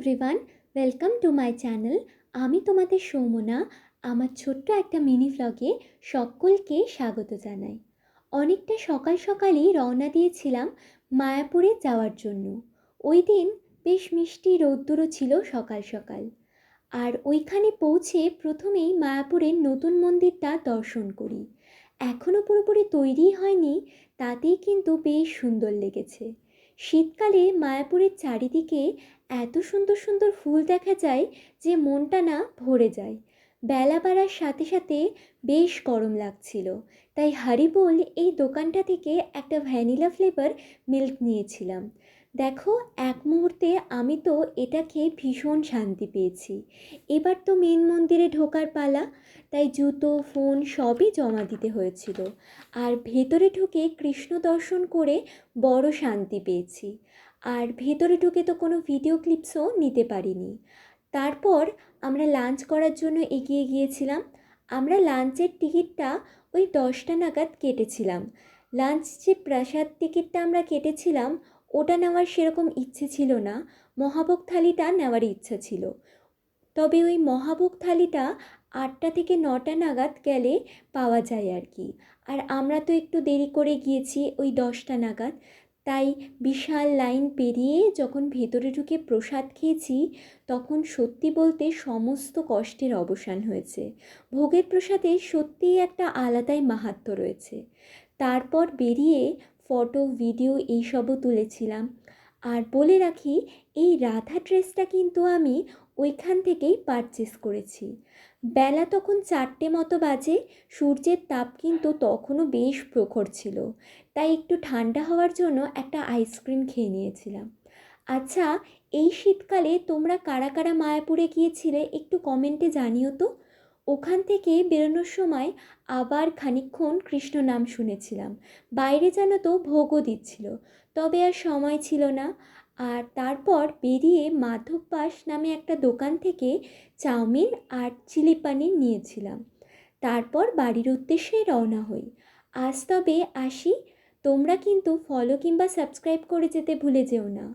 Everyone, welcome to my channel. আমি তোমাদের সৌমনা। আমার ছোট্ট একটা মিনি ভ্লগে সকলকে স্বাগত জানাই। অনেকটা সকাল সকালই রওনা দিয়েছিলাম মায়াপুরে যাওয়ার জন্য। ওই দিন বেশ মিষ্টি রোদ্দুরও ছিল সকাল সকাল। আর ওইখানে পৌঁছে প্রথমেই মায়াপুরের নতুন মন্দিরটা দর্শন করি। এখনও পুরোপুরি তৈরি হয়নি, তাতেই কিন্তু বেশ সুন্দর লেগেছে। শীতকালে মায়াপুরের চারিদিকে এত সুন্দর সুন্দর ফুল দেখা যায় যে মনটা না ভরে যায়। বেলা বাড়ার সাথে সাথে বেশ গরম লাগছিল, তাই হারিবোল এই দোকানটা থেকে একটা ভ্যানিলা ফ্লেভার মিল্ক নিয়েছিলাম। দেখো, এক মুহূর্তে আমি তো এটা খেয়ে ভীষণ শান্তি পেয়েছি। এবার তো মেন মন্দিরে ঢোকার পালা, তাই জুতো ফোন সবই জমা দিতে হয়েছিল। আর ভেতরে ঢুকে কৃষ্ণ দর্শন করে বড় শান্তি পেয়েছি। আর ভেতরে ঢুকে তো কোনো ভিডিও ক্লিপসও নিতে পারিনি। তারপর আমরা লাঞ্চ করার জন্য এগিয়ে গিয়েছিলাম। আমরা লাঞ্চের টিকিটটা ওই 10টা নাগাদ কেটেছিলাম। লাঞ্চ যে প্রসাদ টিকিটটা আমরা কেটেছিলাম ওটা নেওয়ার সেরকম ইচ্ছে ছিল না, মহাভোগ থালিটা নেওয়ার ইচ্ছা ছিল। তবে ওই মহাভোগ থালিটা 8টা থেকে 9টা নাগাদ গেলে পাওয়া যায় আর কি। আর আমরা তো একটু দেরি করে গিয়েছি ওই 10টা নাগাদ, তাই বিশাল লাইন পেরিয়ে যখন ভেতরে ঢুকে প্রসাদ খেয়েছি তখন সত্যি বলতে সমস্ত কষ্টের অবসান হয়েছে। ভোগের প্রসাদে সত্যিই একটা আলাদাই মাহাত্ম্য রয়েছে। তারপর বেরিয়ে ফটো ভিডিও এইসবও তুলেছিলাম। আর বলে রাখি, এই রাধা ড্রেসটা কিন্তু আমি ওইখান থেকেই পারচেস করেছি। বেলা তখন 4টে মতো বাজে, সূর্যের তাপ কিন্তু তখনও বেশ প্রখর ছিল, তাই একটু ঠান্ডা হওয়ার জন্য একটা আইসক্রিম খেয়ে নিয়েছিলাম। আচ্ছা, এই শীতকালে তোমরা কারা কারা মায়াপুরে গিয়েছিলে একটু কমেন্টে জানিও তো। ওখান থেকে বেরোনোর সময় আবার খানিকক্ষণ কৃষ্ণ নাম শুনেছিলাম। বাইরে যেন তো ভোগও দিচ্ছিল, তবে আর সময় ছিল না। আর তারপর বেরিয়ে মাধব পাস নামে একটা দোকান থেকে চাউমিন আর চিলি পানির নিয়েছিলাম। তারপর বাড়ির উদ্দেশ্যে রওনা হই। আজ তবে আসি। তোমরা কিন্তু ফলো কিংবা সাবস্ক্রাইব করে যেতে ভুলে যেও না।